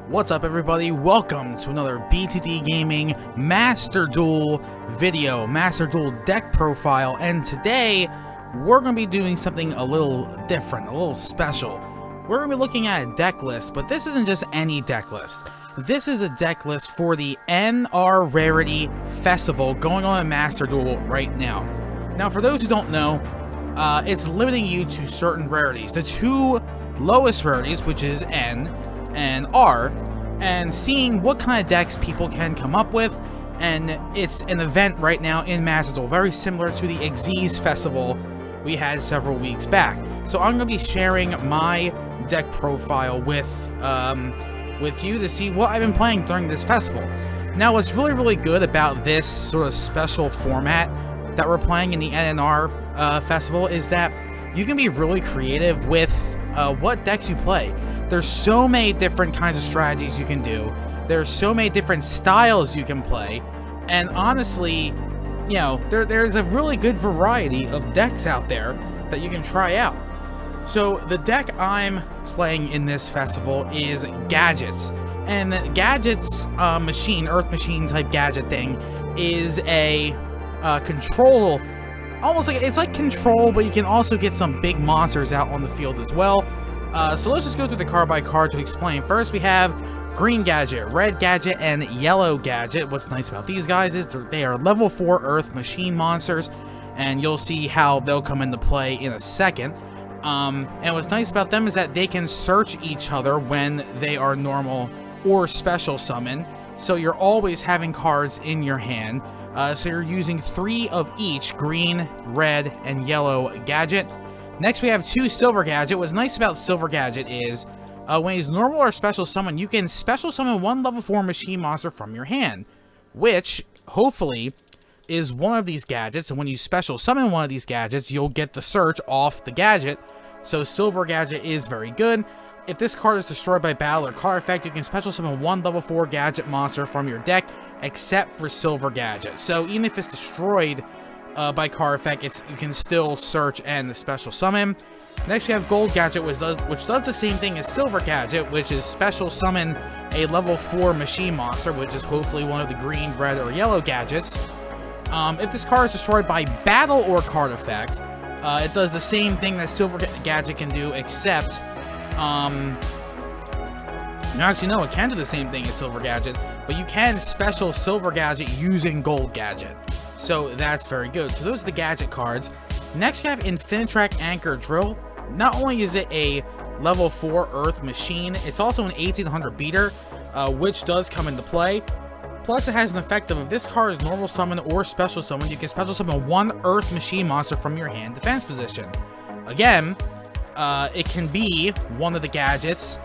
What's up, everybody? Welcome to another BTT Gaming Master Duel video, Master Duel deck profile, and today we're going to be doing something a little different, a little special. We're going to be looking at a deck list, but this isn't just any deck list. This is a deck list for the NR Rarity Festival going on in Master Duel right now. Now, for those who don't know, it's limiting you to certain rarities. The two lowest rarities, which is N and R, and seeing what kind of decks people can come up with. And it's an event right now in Master Duel, very similar to the Xyz Festival we had several weeks back. So I'm going to be sharing my deck profile with you to see what I've been playing during this festival. Now, what's really good about this sort of special format that we're playing in the NR Festival is that you can be really creative with what decks you play. There's so many different kinds of strategies you can do. There's so many different styles you can play. And honestly, you know, there's a really good variety of decks out there that you can try out. So the deck I'm playing in this festival is Gadgets. And the Gadgets machine, Earth Machine type gadget thing, is a control, almost like, it's like control, but you can also get some big monsters out on the field as well. So let's just go through the card by card to explain. First, we have Green Gadget, Red Gadget, and Yellow Gadget. What's nice about these guys is they are level 4 Earth Machine monsters, and you'll see how they'll come into play in a second. And what's nice about them is that they can search each other when they are normal or special summon, so you're always having cards in your hand. So you're using 3 of each, Green, Red, and Yellow Gadget. Next, we have 2 Silver Gadget. What's nice about Silver Gadget is when he's normal or special summon, you can special summon 1 level 4 machine monster from your hand, which hopefully is one of these gadgets. And when you special summon one of these gadgets, you'll get the search off the gadget. So Silver Gadget is very good. If this card is destroyed by battle or card effect, you can special summon 1 level 4 gadget monster from your deck, except for Silver Gadget. So even if it's destroyed by card effect, you can still search and special summon. Next, we have Gold Gadget, which does the same thing as Silver Gadget, which is special summon a level 4 machine monster, which is hopefully one of the Green, Red, or Yellow gadgets. If this card is destroyed by battle or card effect, it does the same thing that Silver Gadget can do, except actually, no, it can do the same thing as Silver Gadget, but you can special Silver Gadget using Gold Gadget. So that's very good. So those are the gadget cards. Next, you have Infinitrack Anchor Drill. Not only is it a level 4 Earth Machine, it's also an 1800 beater, which does come into play. Plus, it has an effect of, if this card is normal summon or special summon, you can special summon 1 Earth Machine monster from your hand defense position. Again, it can be one of the gadgets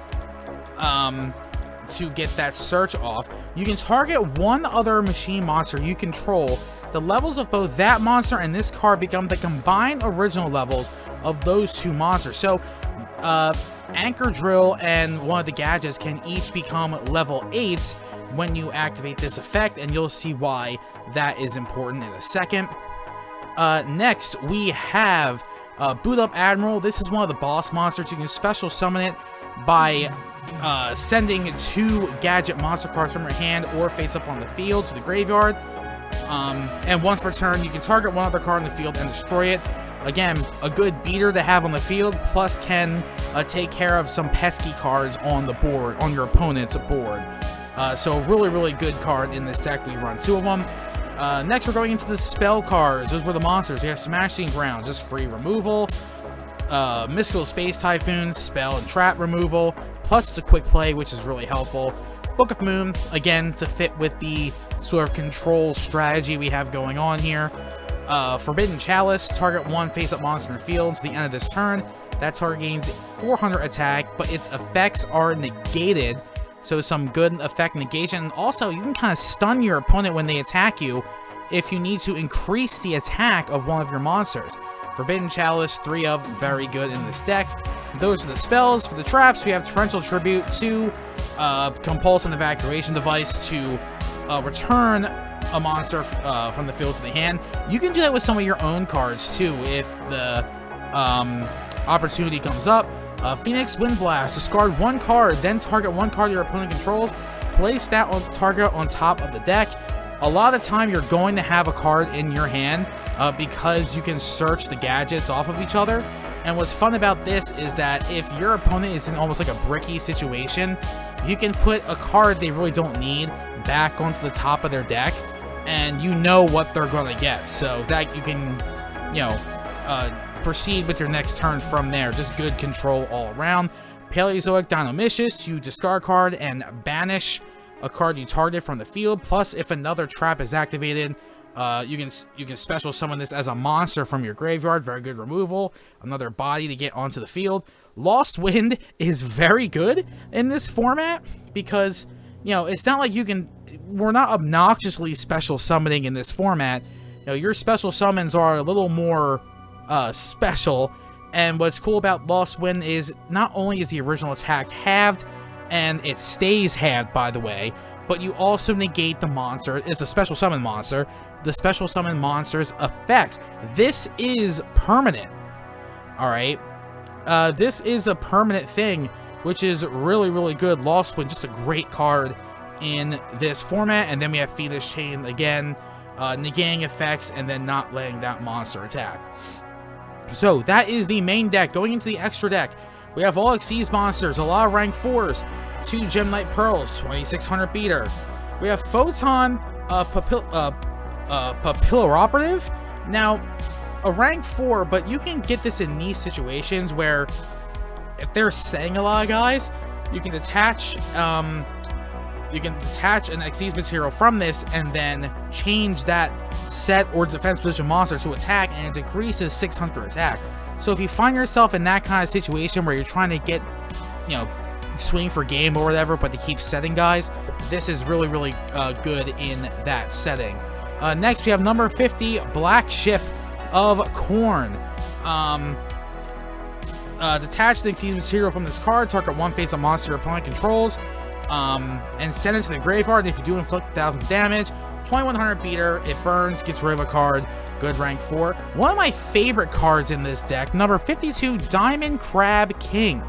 to get that search off. You can target 1 other machine monster you control. The levels of both that monster and this card become the combined original levels of those 2 monsters. So, Anchor Drill and one of the gadgets can each become level 8s when you activate this effect, and you'll see why that is important in a second. Next, we have Boot Up Admiral. This is one of the boss monsters. You can special summon it by sending 2 gadget monster cards from your hand or face up on the field to the graveyard. And once per turn, you can target 1 other card on the field and destroy it. Again, a good beater to have on the field, plus can take care of some pesky cards on the board, on your opponent's board. So a really good card in this deck. We run 2 of them. Next, we're going into the spell cards. Those were the monsters. We have Smashing Ground, just free removal. Mystical Space Typhoon, spell and trap removal. Plus, it's a quick play, which is really helpful. Book of Moon, again, to fit with the sort of control strategy we have going on here. Forbidden Chalice, target 1 face-up monster in the field to the end of this turn. That target gains 400 attack, but its effects are negated, so some good effect negation. And also, you can kind of stun your opponent when they attack you if you need to increase the attack of one of your monsters. Forbidden Chalice, 3 of, very good in this deck. Those are the spells. For the traps, we have Torrential Tribute, 2 Compulsive Evacuation Device to return a monster from the field to the hand. You can do that with some of your own cards too if the opportunity comes up. Phoenix Wind Blast, discard one card, then target one card your opponent controls. Place that target on top of the deck. A lot of the time, you're going to have a card in your hand because you can search the gadgets off of each other. And what's fun about this is that if your opponent is in almost like a bricky situation, you can put a card they really don't need back onto the top of their deck, and you know what they're going to get. So that you can, proceed with your next turn from there. Just good control all around. Paleozoic Dinomishus, you discard a card and banish a card you target from the field. Plus, if another trap is activated, you can special summon this as a monster from your graveyard. Very good removal. Another body to get onto the field. Lost Wind is very good in this format because, it's not like we're not obnoxiously special summoning in this format. Your special summons are a little more special. And what's cool about Lost Wind is not only is the original attack halved, and it stays halved, by the way, but you also negate the monster. It's a special summon monster. The special summon monster's effects. This is permanent. Alright? This is a permanent thing, which is really, really good. Lost Wind, just a great card in this format. And then we have Phoenix Chain again, negating effects and then not letting that monster attack. So that is the main deck. Going into the extra deck, we have all Xyz monsters, a lot of rank 4s, 2 Gemnite Pearls, 2600 beater. We have Photon Papilloroperative. Now, a rank 4, but you can get this in niche situations where if they're setting a lot of guys, you can detach an Xyz material from this and then change that set or defense position monster to attack, and it decreases 600 attack. So if you find yourself in that kind of situation where you're trying to get, swing for game or whatever, but to keep setting guys, this is really, really good in that setting. Next, we have number 50, Black Ship of Corn. Detach the Xyz material from this card, target one face-up monster your opponent controls, and send it to the graveyard. If you do inflict 1,000 damage, 2100 beater, it burns, gets rid of a card. Good rank 4. One of my favorite cards in this deck, number 52, Diamond Crab King.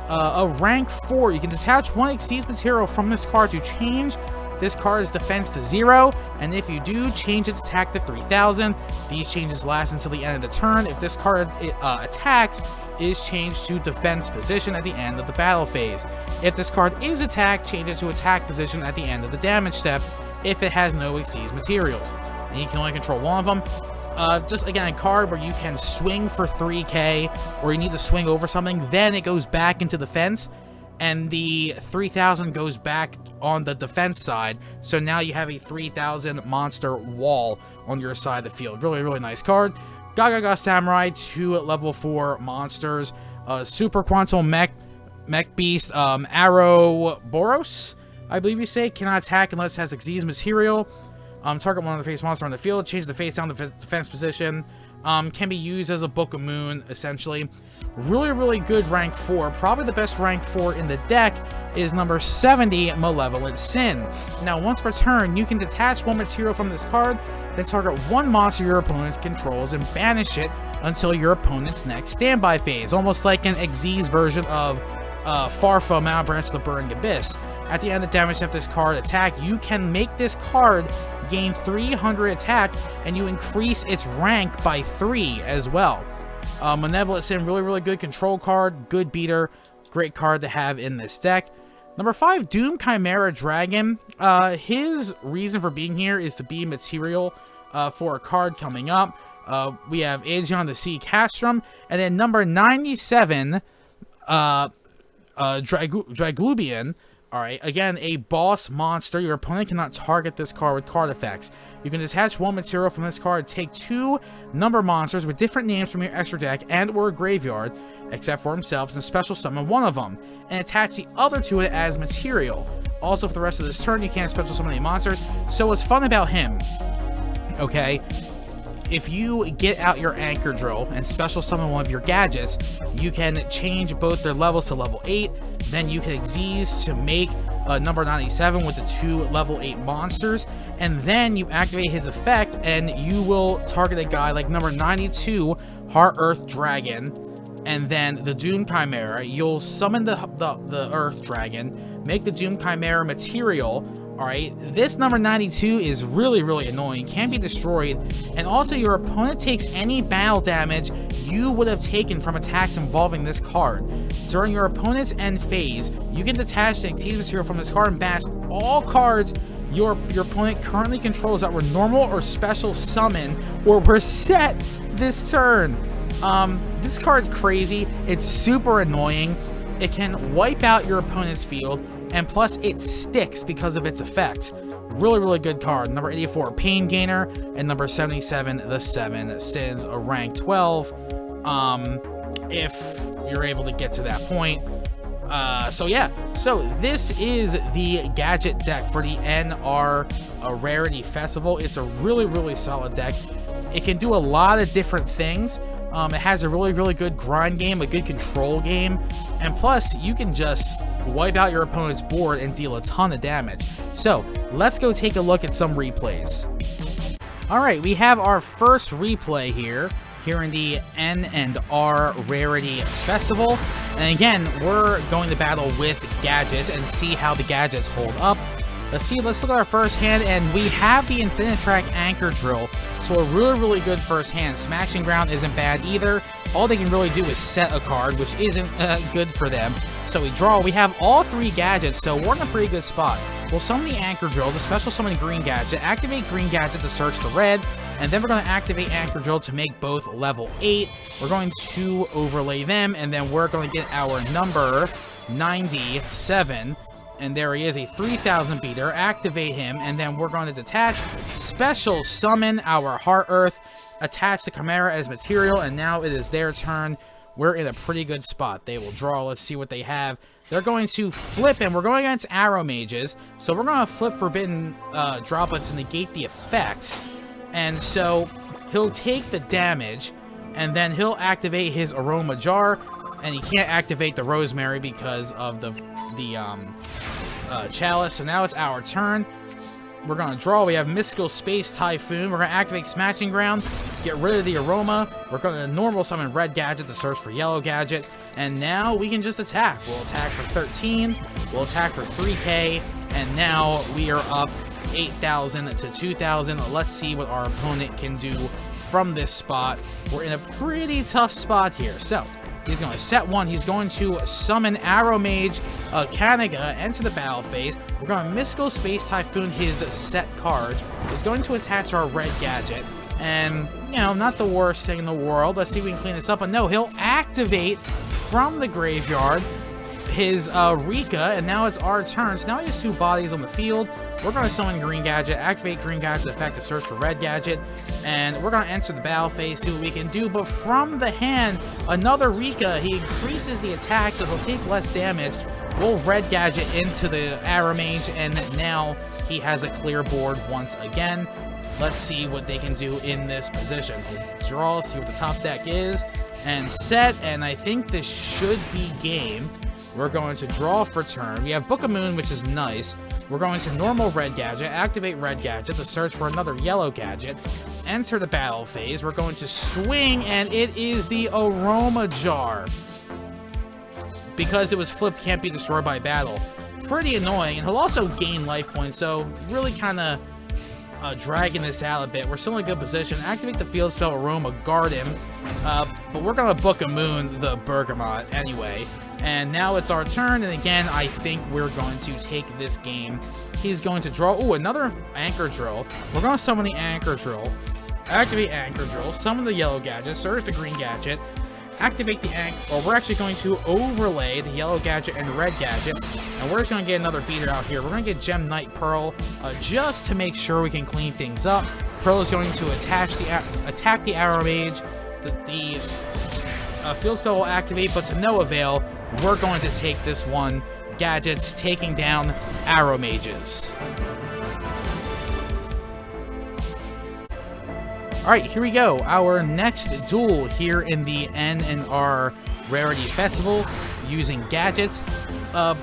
A rank 4. You can detach one Xyz material from this card to change this card's defense to 0, and if you do, change its attack to 3000. These changes last until the end of the turn. If this card attacks, it is changed to defense position at the end of the battle phase. If this card is attacked, change it to attack position at the end of the damage step if it has no Xyz materials. And you can only control one of them. Just again, a card where you can swing for 3k, or you need to swing over something, then it goes back into defense, and the 3000 goes back on the defense side, so now you have a 3000 monster wall on your side of the field. Really, really nice card. Gaga Samurai, 2 level 4 monsters. Super Quantum Mech Beast, Ouroboros, I believe you say, cannot attack unless it has Xyz material. Target one of the face monster on the field, change the face down to defense position. Can be used as a Book of Moon, essentially. Really, really good rank 4. Probably the best rank 4 in the deck is number 70, Malevolent Sin. Now, once per turn, you can detach one material from this card, then target one monster your opponent controls and banish it until your opponent's next standby phase. Almost like an Xyz version of Farfa, Mount Branch of the Burning Abyss. At the end of the damage step this card attack, you can make this card gain 300 attack, and you increase its rank by 3 as well. Malevolent Sin, really, really good control card, good beater, great card to have in this deck. Number 5, Doom Chimera Dragon. His reason for being here is to be material for a card coming up. We have Aegon the Sea Castrum, and then number 97, Draglubian. Alright, again, a boss monster. Your opponent cannot target this card with card effects. You can detach one material from this card, take 2 number monsters with different names from your extra deck and or graveyard, except for himself, and special summon one of them, and attach the other to it as material. Also, for the rest of this turn, you can't special summon any monsters. So what's fun about him, okay, if you get out your Anchor Drill and special summon one of your gadgets, you can change both their levels to level 8. Then you can Xyz to make number 97 with the 2 level 8 monsters. And then you activate his effect, and you will target a guy like number 92, Heart Earth Dragon. and then the Doom Chimera. You'll summon the Earth Dragon, make the Doom Chimera material. Alright, this number 92 is really, really annoying, can't be destroyed, and also your opponent takes any battle damage you would have taken from attacks involving this card. During your opponent's end phase, you can detach the Exceed material from this card and banish all cards your opponent currently controls that were normal or special summon or were set this turn. This card's crazy, it's super annoying, it can wipe out your opponent's field, and plus it sticks because of its effect. Really, really good card. Number 84, Pain Gainer, and number 77, the 7 Sins, a rank 12, if you're able to get to that point. So yeah, so this is the gadget deck for the NR Rarity Festival. It's a really, really solid deck. It can do a lot of different things. It has a really, really good grind game, a good control game, and plus you can just wipe out your opponent's board and deal a ton of damage. So let's go take a look at some replays. Alright, we have our first replay here in the N&R Rarity Festival. And again, we're going to battle with gadgets and see how the gadgets hold up. Let's look at our first hand, and we have the Infinitrack Anchor Drill. So a really, really good first hand. Smashing Ground isn't bad either. All they can really do is set a card, which isn't good for them. So we draw. We have all three gadgets, so we're in a pretty good spot. We'll summon the Anchor Drill, the special summon Green Gadget, activate Green Gadget to search the red, and then we're going to activate Anchor Drill to make both level 8. We're going to overlay them, and then we're going to get our number 97. And there he is, a 3000 beater. Activate him, and then we're going to detach, special summon our Heart Earth, attach the Chimera as material, and now it is their turn. We're in a pretty good spot. They will draw. Let's see what they have. They're going to flip, and we're going against Arrow Mages, so we're going to flip Forbidden Droplet to negate the effects. And so he'll take the damage, and then he'll activate his Aroma Jar, and he can't activate the Rosemary because of the Chalice. So now it's our turn. We're going to draw. We have Mystical Space Typhoon. We're going to activate Smashing Ground, get rid of the Aroma. We're going to normal summon Red Gadget to search for Yellow Gadget. And now we can just attack. We'll attack for 13. We'll attack for 3k. And now we are up 8,000 to 2,000. Let's see what our opponent can do from this spot. We're in a pretty tough spot here. So he's going to set one. He's going to summon Arrow Mage Kanaga into the battle phase. We're going to Mystical Space Typhoon his set card. He's going to attach our Red Gadget. And, you know, not the worst thing in the world. Let's see if we can clean this up. But no, he'll activate from the graveyard his Rika, and now it's our turn. So now he has two bodies on the field. We're going to summon Green Gadget, activate Green Gadget's effect to search for Red Gadget, and we're going to enter the battle phase, see what we can do. But from the hand, another Rika, he increases the attack, so he'll take less damage. We'll Red Gadget into the Arrow Mage, and now he has a clear board once again. Let's see what they can do in this position. We'll draw, see what the top deck is, and set, and I think this should be game. We're going to draw for turn. We have Book of Moon, which is nice. We're going to normal Red Gadget, activate Red Gadget to search for another Yellow Gadget, enter the battle phase. We're going to swing, and it is the Aroma Jar. Because it was flipped, can't be destroyed by battle. Pretty annoying, and he'll also gain life points, so really kind of dragging this out a bit. We're still in a good position. Activate the field spell Aroma, guard him, but we're going to Book of Moon the Bergamot anyway. And now it's our turn, and again, I think we're going to take this game. He's going to draw, ooh, another Anchor Drill. We're going to summon the Anchor Drill, activate Anchor Drill, summon the Yellow Gadget, search the Green Gadget, activate the we're actually going to overlay the Yellow Gadget and Red Gadget, and we're just going to get another beater out here. We're going to get Gem Knight Pearl, just to make sure we can clean things up. Pearl is going to attack the Arrow Mage. The field spell will activate, but to no avail. We're going to take this one. Gadgets taking down Arrow Mages. Alright, here we go. Our next duel here in the N&R Rarity Festival using gadgets.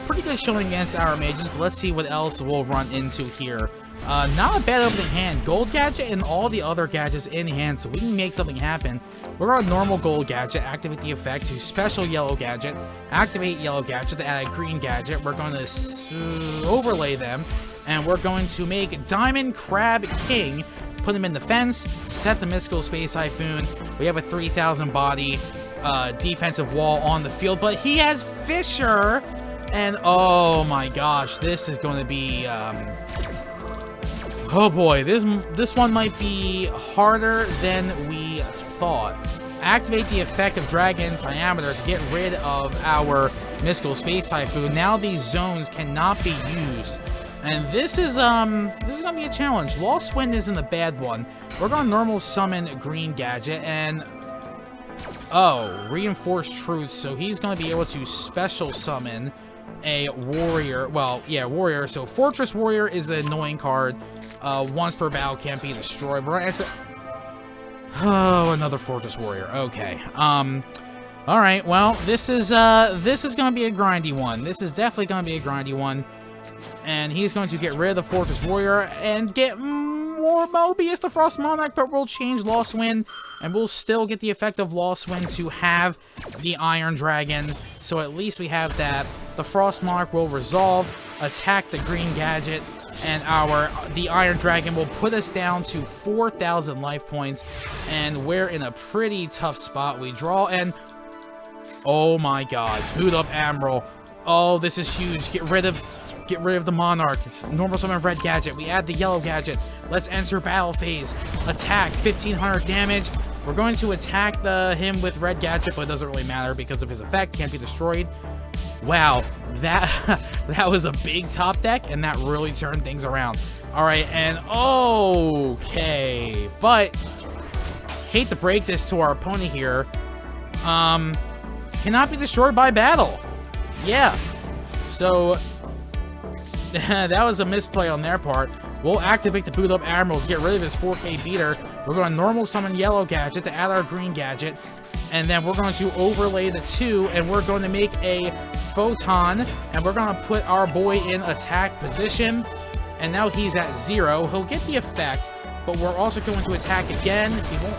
Pretty good showing against our mages, but let's see what else we'll run into here. Not a bad opening hand. Gold gadget and all the other gadgets in hand, so we can make something happen. We're going to normal gold gadget, activate the effect, to special yellow gadget, activate yellow gadget to add a green gadget. We're going to overlay them, and we're going to make Diamond Crab King, put him in the fence, set the Mystical Space Typhoon. We have a 3,000 body defensive wall on the field, but he has Fisher, and oh my gosh, this is going to be... oh boy, this one might be harder than we thought. Activate the effect of Dragon Diameter to get rid of our Mystical Space Typhoon. Now these zones cannot be used. And this is gonna be a challenge. Lost Wind isn't a bad one. We're gonna normal summon Green Gadget and Reinforced Truth, so he's gonna be able to special summon a warrior. Well, yeah, warrior. So Fortress Warrior is the annoying card. Once per battle, can't be destroyed. We're gonna another Fortress Warrior. Okay. All right. Well, this is gonna be a grindy one. This is definitely gonna be a grindy one. And he's going to get rid of the Fortress Warrior and get more Mobius the Frost Monarch, but we'll change Lost Wind, and we'll still get the effect of Lost Wind to have the Iron Dragon. So at least we have that. The Frost Monarch will resolve, attack the Green Gadget, and the Iron Dragon will put us down to 4,000 life points, and we're in a pretty tough spot. We draw, and oh my god, boot up Admiral. Oh, this is huge. Get rid of the Monarch. Normal summon Red Gadget. We add the Yellow Gadget. Let's enter battle phase. Attack, 1,500 damage. We're going to attack him with Red Gadget, but it doesn't really matter because of his effect. Can't be destroyed. Wow, that was a big top deck, and that really turned things around. All right, and okay, but hate to break this to our opponent here. Cannot be destroyed by battle. Yeah, so that was a misplay on their part. We'll activate the boot up Admiral to get rid of his 4K beater. We're going to normal summon Yellow Gadget to add our Green Gadget. And then we're going to overlay the two, and we're going to make a Photon. And we're going to put our boy in attack position. And now he's at 0. He'll get the effect, but we're also going to attack again.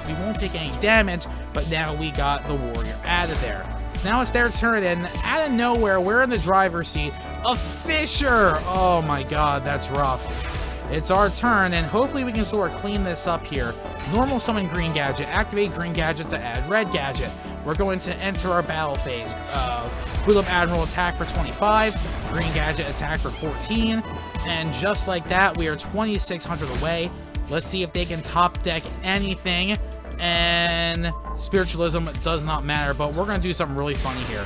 We won't take any damage, but now we got the Warrior added there. Now it's their turn, and out of nowhere, we're in the driver's seat. A Fisher! Oh my god, that's rough. It's our turn, and hopefully we can sort of clean this up here. Normal summon Green Gadget, activate Green Gadget to add Red Gadget. We're going to enter our battle phase. Boot up Admiral attack for 25, Green Gadget attack for 14, and just like that, we are 2,600 away. Let's see if they can top deck anything. And Spiritualism does not matter, but we're going to do something really funny here.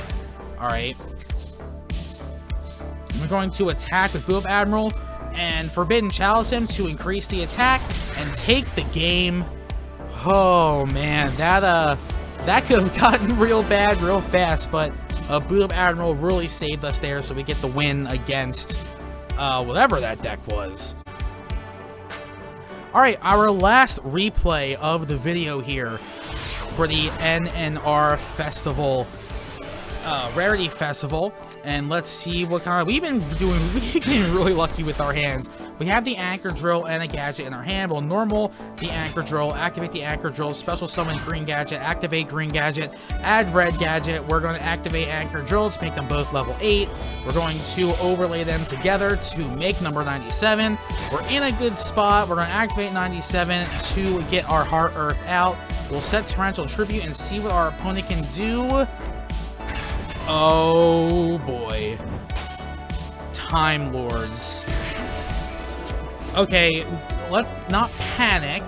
Alright. We're going to attack with Boot Up Admiral and Forbidden Chalice him to increase the attack and take the game. Oh man, that could have gotten real bad real fast, but Boot Up Admiral really saved us there, so we get the win against whatever that deck was. Alright, our last replay of the video here for the NNR Festival, Rarity Festival, and let's see what kind of... we've been really lucky with our hands. We have the Anchor Drill and a gadget in our hand. We'll normal the Anchor Drill, activate the Anchor Drill, special summon Green Gadget, activate Green Gadget, add Red Gadget. We're going to activate Anchor Drill to make them both level 8. We're going to overlay them together to make number 97. We're in a good spot. We're going to activate 97 to get our Heart Earth out. We'll set Torrential Tribute and see what our opponent can do. Oh boy. Time Lords. Okay, let's not panic,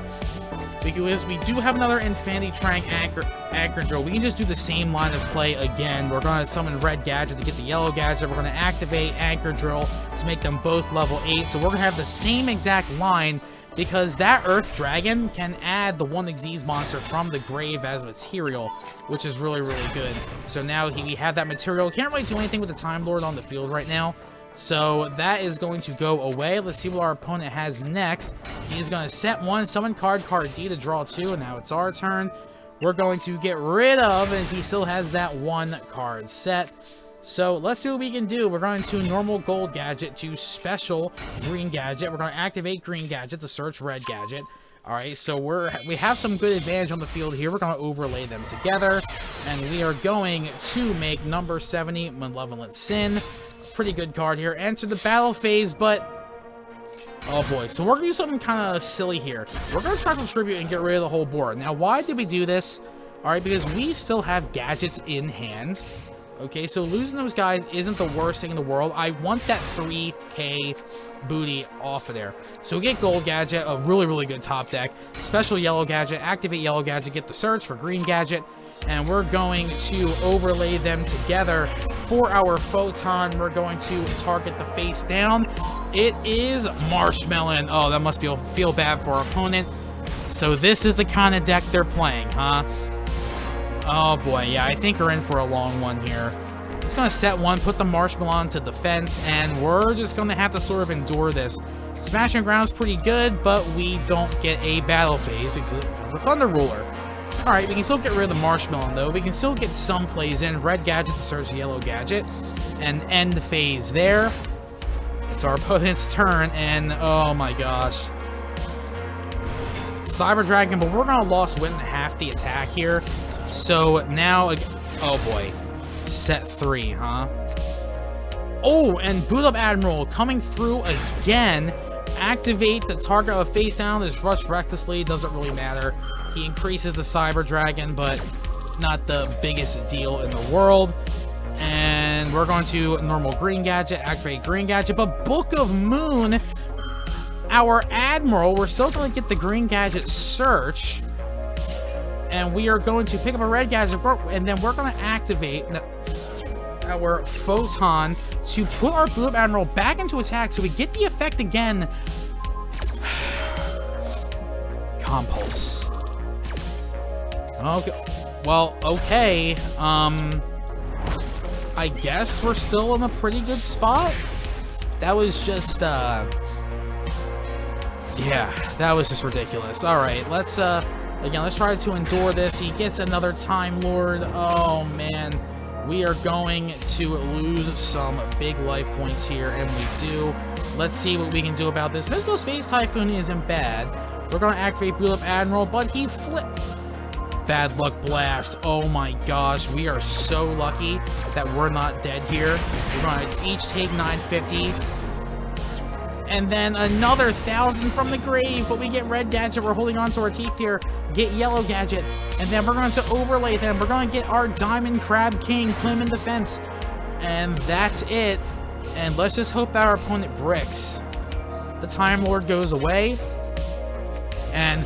because we do have another Infinity Trank Anchor Drill. We can just do the same line of play again. We're going to summon Red Gadget to get the Yellow Gadget. We're going to activate Anchor Drill to make them both level 8. So we're going to have the same exact line, because that Earth Dragon can add the 1 Xyz monster from the grave as material, which is really, really good. So now we have that material. Can't really do anything with the Time Lord on the field right now. So that is going to go away. Let's see what our opponent has next. He's going to set 1, summon card D to draw 2, and now it's our turn. we're going to get rid of, and he still has that 1 card set. So let's see what we can do. We're going to normal gold gadget to special green gadget. We're going to activate green gadget to search red gadget. All right, so we have some good advantage on the field here. We're going to overlay them together, and we are going to make number 70 Malevolent Sin. Pretty good card here. Enter the battle phase, but oh boy. So we're going to do something kind of silly here. We're going to try to tribute and get rid of the whole board. Now, why did we do this? All right, because we still have gadgets in hand. Okay, so losing those guys isn't the worst thing in the world. I want that 3k booty off of there. So we get gold gadget, a really, really good top deck. Special yellow gadget, activate yellow gadget, get the search for green gadget. And we're going to overlay them together for our photon. We're going to target the face down. It is Marshmallow. Oh, that must feel bad for our opponent. So this is the kind of deck they're playing, huh? Oh boy, yeah, I think we're in for a long one here. It's going to set 1, put the Marshmallow onto defense, and we're just going to have to sort of endure this. Smashing Ground's pretty good, but we don't get a battle phase because of Thunder Ruler. Alright, we can still get rid of the Marshmallow, though. We can still get some plays in. Red gadget to search yellow gadget, and end phase there. It's our opponent's turn, and oh my gosh. Cyber Dragon, but we're going to lose win half the attack here. So now, oh boy, set 3, huh? Oh, and Boot Up Admiral coming through again. Activate the target of face down. This rush recklessly, doesn't really matter. He increases the Cyber Dragon, but not the biggest deal in the world. And we're going to normal green gadget, activate green gadget, but Book of Moon, our Admiral, we're still going to get the green gadget search. And we are going to pick up a red gadget, and then we're going to activate our photon to put our Blue Admiral back into attack, so we get the effect again. Compulse. Okay. Well, okay. I guess we're still in a pretty good spot. That was just, yeah, that was just ridiculous. All right, let's, again, let's try to endure this. He gets another Time Lord. Oh, man. We are going to lose some big life points here, and we do. Let's see what we can do about this. Mystical Space Typhoon isn't bad. We're going to activate Boot Up Admiral, but he flipped. Bad Luck Blast. Oh, my gosh. We are so lucky that we're not dead here. We're going to each take 950. And then another 1,000 from the grave, but we get red gadget. We're holding on to our teeth here. Get yellow gadget, and then we're going to overlay them. We're going to get our Diamond Crab King, put him in defense, and that's it. And let's just hope that our opponent bricks. The Time Lord goes away, and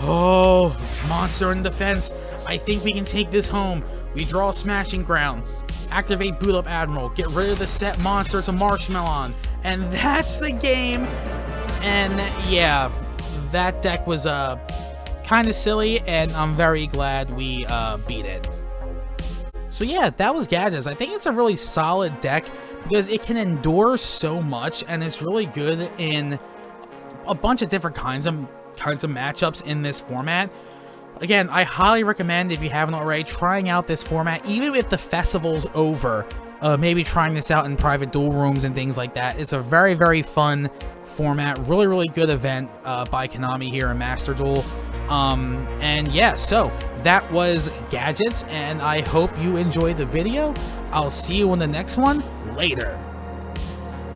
oh, monster in defense. I think we can take this home. We draw Smashing Ground, activate Boot Up Admiral, get rid of the set monster to Marshmallow. And that's the game. And yeah, that deck was kind of silly, and I'm very glad we beat it. So yeah, that was Gadgets. I think it's a really solid deck because it can endure so much, and it's really good in a bunch of different kinds of matchups in this format. Again, I highly recommend, if you haven't already, trying out this format, even if the festival's over. Maybe trying this out in private duel rooms and things like that. It's a very, very fun format. Really, really good event by Konami here in Master Duel. And yeah, so that was Gadgets, and I hope you enjoyed the video. I'll see you in the next one later.